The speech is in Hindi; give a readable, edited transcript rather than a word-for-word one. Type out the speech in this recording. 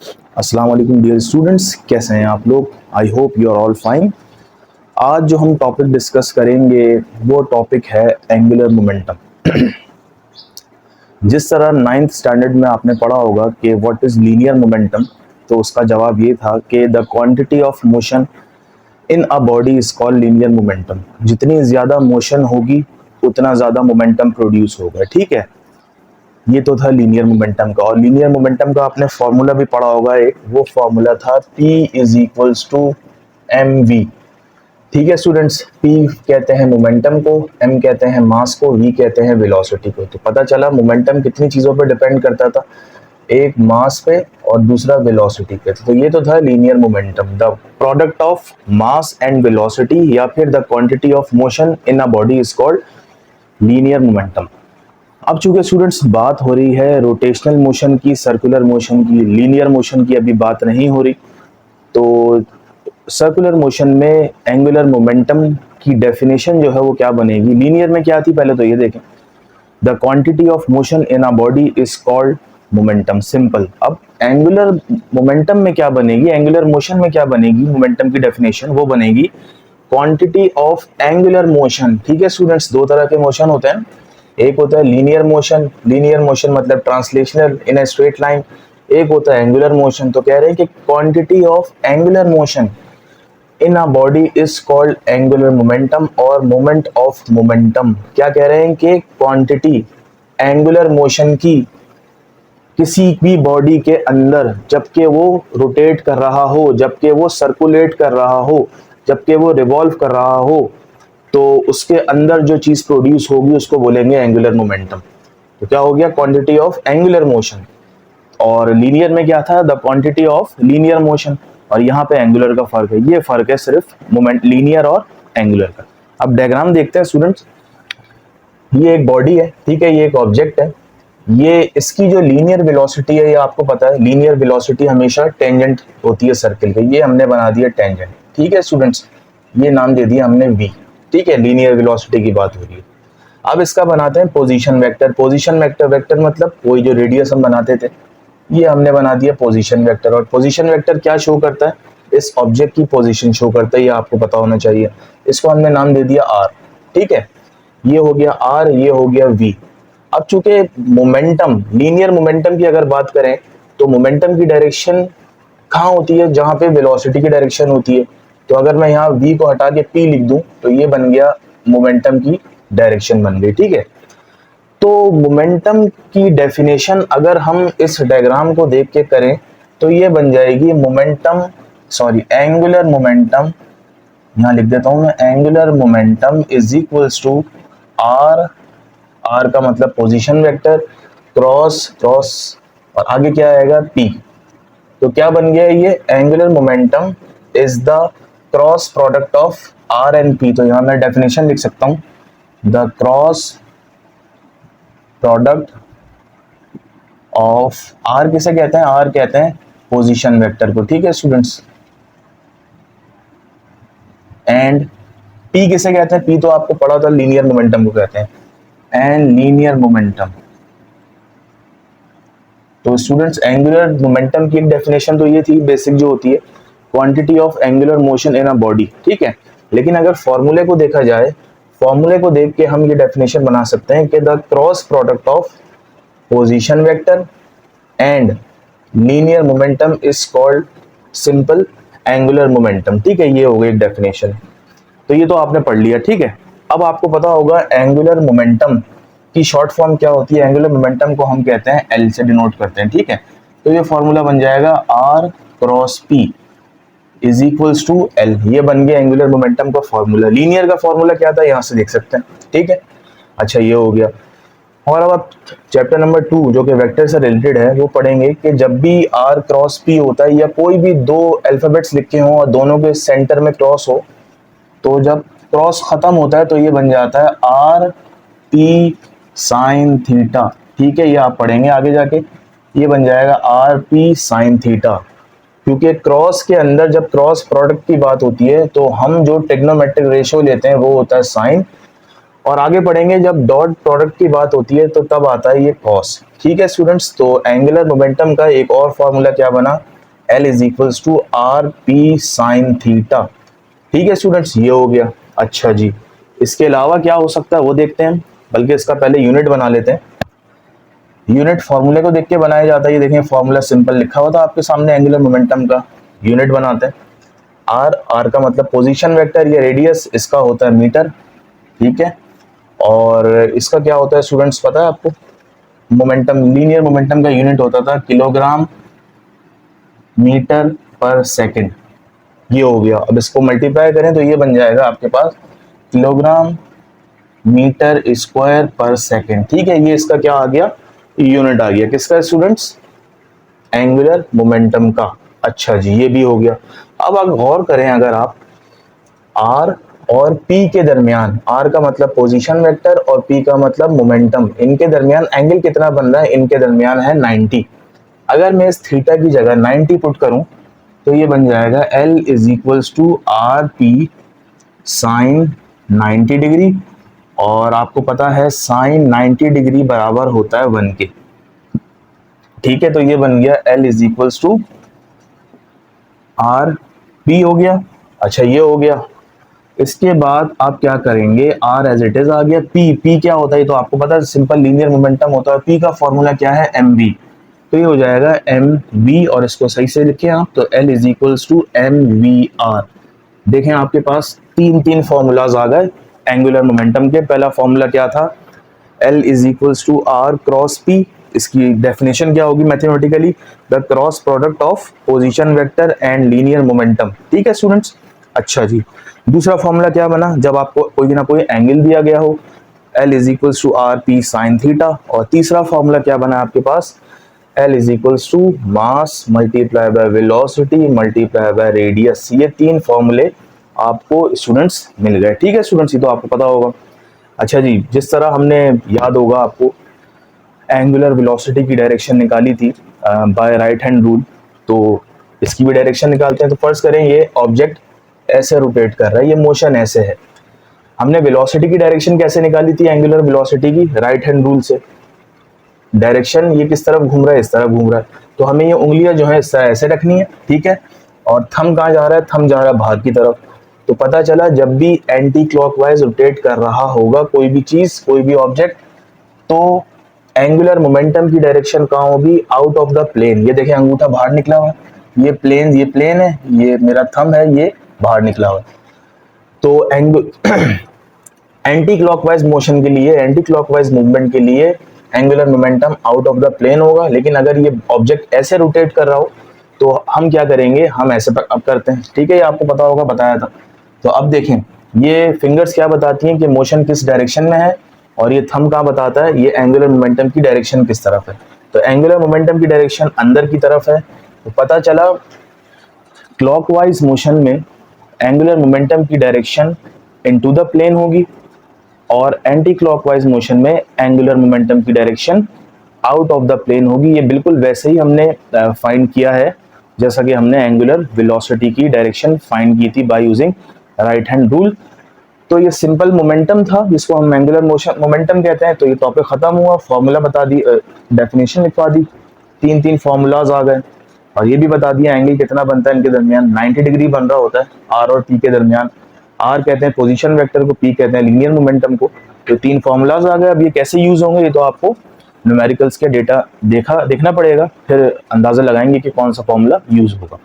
अस्सलाम वालेकुम डियर स्टूडेंट्स, कैसे हैं आप लोग। I hope you are all fine. आज जो हम टॉपिक डिस्कस करेंगे वो टॉपिक है एंगुलर मोमेंटम। जिस तरह नाइन्थ स्टैंडर्ड में आपने पढ़ा होगा कि व्हाट इज़ लीनियर मोमेंटम, तो उसका जवाब ये था कि the quantity of motion in a body is called linear momentum. जितनी ज़्यादा मोशन होगी उतना ज़्यादा मोमेंटम प्रोड्यूस होगा। ठीक है, ये तो था लीनियर मोमेंटम का। और लीनियर मोमेंटम का आपने फॉर्मूला भी पढ़ा होगा, एक वो फॉर्मूला था P is equals to mv। ठीक है स्टूडेंट्स, P कहते हैं मोमेंटम को, M कहते हैं मास को, V कहते हैं वेलोसिटी को। तो पता चला मोमेंटम कितनी चीज़ों पर डिपेंड करता था, एक मास पे और दूसरा वेलोसिटी पे। तो ये तो था linear momentum, the product of mass and velocity, या फिर the quantity of motion in a body is called linear momentum. अब चूंकि स्टूडेंट्स बात हो रही है रोटेशनल मोशन की, सर्कुलर मोशन की, लीनियर मोशन की अभी बात नहीं हो रही, तो सर्कुलर मोशन में एंगुलर मोमेंटम की डेफिनेशन जो है वो क्या बनेगी। लीनियर में क्या थी पहले तो ये देखें, the quantity of motion in a body is called momentum, simple. अब एंगुलर मोमेंटम में क्या बनेगी, एंगुलर मोशन में क्या बनेगी, मोमेंटम की डेफिनेशन वो बनेगी क्वांटिटी ऑफ एंगुलर मोशन। ठीक है स्टूडेंट्स, दो तरह के मोशन होते हैं, एक होता है लीनियर मोशन, लीनियर मोशन मतलब translational in a straight line, एक होता है एंगुलर मोशन। तो कह रहे हैं कि quantity of angular motion in a body is called angular momentum, और मोमेंट ऑफ मोमेंटम क्या कह रहे हैं कि क्वांटिटी एंगुलर मोशन की किसी भी बॉडी के अंदर जबकि वो रोटेट कर रहा हो, जबकि वो सर्कुलेट कर रहा हो, जबकि वो रिवॉल्व कर रहा हो, तो उसके अंदर जो चीज प्रोड्यूस होगी उसको बोलेंगे एंगुलर मोमेंटम। तो क्या हो गया, क्वांटिटी ऑफ एंगुलर मोशन। और लीनियर में क्या था, the quantity of linear motion. और यहाँ पे एंगुलर का फर्क है, ये फर्क है सिर्फ मोमेंट लीनियर और एंगुलर का। अब डायग्राम देखते हैं स्टूडेंट्स। ये एक बॉडी है, ठीक है, ये एक ऑब्जेक्ट है, ये इसकी जो लीनियर वेलोसिटी है, ये आपको पता है लीनियर वेलोसिटी हमेशा टेंजेंट होती है सर्कल के, ये हमने बना दिया टेंजेंट। ठीक है स्टूडेंट्स, ये नाम दे दिया हमने v। ठीक है, लीनियर वेलोसिटी की बात हो रही है। अब इसका बनाते हैं position vector. Position vector, vector मतलब वही जो रेडियस हम बनाते थे, ये हमने बना दिया पोजीशन वेक्टर। और पोजीशन वेक्टर क्या शो करता है, इस ऑब्जेक्ट की पोजीशन शो करता है, ये आपको पता होना चाहिए। इसको हमने नाम दे दिया r। ठीक है, ये हो गया r, ये हो गया v। अब चूंकि मोमेंटम, लीनियर मोमेंटम की अगर बात करें तो मोमेंटम की डायरेक्शन कहाँ होती है, जहां पे वेलोसिटी की डायरेक्शन होती है। तो अगर मैं यहाँ v को हटा के p लिख दूं तो ये बन गया मोमेंटम की डायरेक्शन बन गई। ठीक है, तो मोमेंटम की डेफिनेशन अगर हम इस डायग्राम को देख के करें तो ये बन जाएगी मोमेंटम, सॉरी एंगुलर मोमेंटम, यहाँ लिख देता हूं मैं, angular momentum is equals to R, R का मतलब पोजीशन वेक्टर, क्रॉस क्रॉस, और आगे क्या आएगा p। तो क्या बन गया ये, angular momentum is the cross product of r and p। तो यहां मैं डेफिनेशन लिख सकता हूं, the cross product of r किसे कहते हैं, r कहते हैं पोजीशन वेक्टर को। ठीक है स्टूडेंट्स, एंड p किसे कहते हैं, p तो आपको पढ़ा था, लीनियर मोमेंटम को कहते हैं, एंड लीनियर मोमेंटम। तो स्टूडेंट्स एंगुलर मोमेंटम की एक डेफिनेशन तो ये थी बेसिक जो होती है, quantity of angular motion in a body. ठीक है, लेकिन अगर फॉर्मूले को देखा जाए, फॉर्मूले को देख के हम ये डेफिनेशन बना सकते हैं कि the cross product of position vector and linear momentum is called simple angular momentum. ठीक है, ये हो गई एक डेफिनेशन। तो ये तो आपने पढ़ लिया। ठीक है, अब आपको पता होगा एंगुलर मोमेंटम की शॉर्ट फॉर्म क्या होती है, एंगुलर मोमेंटम को हम कहते हैं एल से डिनोट करते हैं। ठीक है, तो ये फॉर्मूला बन जाएगा R cross P is equals to L. ये बन गया एंगुलर मोमेंटम का फॉर्मूला। लीनियर का फॉर्मूला क्या था, यहाँ से देख सकते हैं। ठीक है, अच्छा ये हो गया। और अब आप चैप्टर नंबर 2 जो कि वेक्टर से रिलेटेड है वो पढ़ेंगे कि जब भी आर क्रॉस पी होता है या कोई भी दो अल्फाबेट्स लिखे हों और दोनों के सेंटर में क्रॉस हो, तो जब क्रॉस खत्म होता है तो ये बन जाता है आर पी साइन थीटा। ठीक है, ये आप पढ़ेंगे आगे जाके, ये बन जाएगा आर पी साइन थीटा। क्योंकि क्रॉस के अंदर जब क्रॉस प्रोडक्ट की बात होती है तो हम जो ट्रिग्नोमेट्रिक रेशियो लेते हैं वो होता है साइन, और आगे पढ़ेंगे जब डॉट प्रोडक्ट की बात होती है तो तब आता है ये कॉस। ठीक है स्टूडेंट्स, तो एंगुलर मोमेंटम का एक और फॉर्मूला क्या बना, L is equals to R P sine theta. ठीक है स्टूडेंट्स, ये हो गया। अच्छा जी, इसके अलावा क्या हो सकता है वो देखते हैं, बल्कि इसका पहले यूनिट बना लेते हैं। यूनिट फॉर्मूले को देख के बनाया जाता है। ये देखें फॉर्मूला सिंपल लिखा हुआ था आपके सामने एंगुलर मोमेंटम का। यूनिट बनाते हैं। आर का मतलब पोजीशन वेक्टर, ये रेडियस इसका होता है मीटर। ठीक है, और इसका क्या होता है स्टूडेंट्स पता है आपको, मोमेंटम, लीनियर मोमेंटम का यूनिट होता था किलोग्राम मीटर पर सेकंड। ये हो गया। अब इसको मल्टीप्लाई करें तो ये बन जाएगा आपके पास किलोग्राम मीटर स्क्वायर पर सेकंड। ठीक है, ये इसका क्या आ गया, यूनिट आ गया किसका स्टूडेंट्स, एंगुलर मोमेंटम का। अच्छा जी, ये भी हो गया। अब आप गौर करें, अगर आप आर और पी के दरमियान, आर का मतलब पोजीशन वेक्टर और पी का मतलब मोमेंटम, इनके दरमियान एंगल कितना बन रहा है, इनके दरमियान है 90। अगर मैं इस थीटा की जगह 90 पुट करूं तो ये बन जाएगा L is equals to R P sine 90 degree, और आपको पता है साइन 90 डिग्री बराबर होता है 1 के। ठीक है, तो ये बन गया L is equals to R P हो गया। अच्छा, ये हो गया। इसके बाद आप क्या करेंगे, आर एज इट इज आ गया, पी क्या होता है तो आपको पता है, सिंपल लीनियर मोमेंटम होता है। पी का फॉर्मूला क्या है, एम वी, तो ये हो जाएगा एम वी, और इसको सही से लिखें आप तो L is equals to M V R. देखें आपके पास तीन फॉर्मूलाज आ गए एंगुलर मोमेंटम के। पहला फॉर्मूला क्या था, L is equals to R cross P. इसकी डेफिनेशन क्या होगी mathematically, the cross product of position vector and linear momentum. ठीक है स्टूडेंट्स। अच्छा जी, दूसरा फॉर्मूला क्या बना, जब आपको कोई ना कोई एंगल दिया गया हो, L is equals to R P sine theta. और तीसरा फॉर्मूला क्या बना आपके पास, L is equals to mass multiply by velocity multiply by radius. ये तीन फॉर्मूले आपको स्टूडेंट्स मिल गए। ठीक है स्टूडेंट्स, ये तो आपको पता होगा। अच्छा जी, जिस तरह हमने, याद होगा आपको, एंगुलर वेलोसिटी की डायरेक्शन निकाली थी बाय राइट हैंड रूल, तो इसकी भी डायरेक्शन निकालते हैं। तो फर्स्ट करें, ये ऑब्जेक्ट ऐसे रोटेट कर रहा है, ये मोशन ऐसे है। हमने वेलोसिटी की डायरेक्शन कैसे निकाली थी, एंगुलर वेलोसिटी की, राइट हैंड रूल से। डायरेक्शन ये किस तरफ घूम रहा है, इस तरफ घूम रहा है, तो हमें ये उंगलियां जो है इस तरह ऐसे रखनी है। ठीक है, और थंब कहाँ जा रहा है, थंब जा रहा है बाहर की तरफ। तो पता चला जब भी एंटी क्लॉकवाइज रोटेट कर रहा होगा कोई भी चीज, कोई भी ऑब्जेक्ट, तो एंगुलर मोमेंटम की डायरेक्शन कहाँ होगी, आउट ऑफ द प्लेन। ये देखें अंगूठा बाहर निकला हुआ, ये प्लेन है, ये मेरा थंब है, ये बाहर निकला हुआ। तो एंटी क्लॉकवाइज मोशन के लिए, एंटी क्लॉकवाइज मूवमेंट के लिए angular momentum out of the plane होगा। लेकिन अगर ये ऑब्जेक्ट ऐसे रोटेट कर रहा हो तो हम क्या करेंगे, हम ऐसे अब करते हैं। ठीक है, ये आपको पता होगा, बताया था। तो अब देखें, ये फिंगर्स क्या बताती हैं कि मोशन किस डायरेक्शन में है, और ये थंब कहाँ बताता है, ये एंगुलर मोमेंटम की डायरेक्शन किस तरफ है। तो एंगुलर मोमेंटम की डायरेक्शन अंदर की तरफ है। तो पता चला क्लॉकवाइज मोशन में एंगुलर मोमेंटम की डायरेक्शन इनटू द प्लेन होगी, और एंटी क्लॉकवाइज मोशन में एंगुलर मोमेंटम की direction out of the plane होगी। ये बिल्कुल वैसे ही हमने फाइंड किया है जैसा कि हमने एंगुलर वेलोसिटी की डायरेक्शन फाइंड की थी by using right hand rule. तो ये सिंपल मोमेंटम था जिसको हम एंगुलर मोशन मोमेंटम कहते हैं। तो ये टॉपिक खत्म हुआ, फॉर्मूला बता दी, डेफिनेशन लिखवा दी, तीन फॉर्मूलाज आ गए, और ये भी बता दिया एंगल कितना बनता है इनके दरमियान, 90 डिग्री बन रहा होता है आर और पी के दरमियान। आर कहते हैं पोजीशन वेक्टर को, पी कहते हैं लीनियर मोमेंटम को। तो तीन फॉर्मूलाज आ गए। अब ये कैसे यूज होंगे, ये तो आपको न्यूमेरिकल्स के डेटा देखना पड़ेगा, फिर अंदाजा लगाएंगे कि कौन सा फॉर्मूला यूज होगा।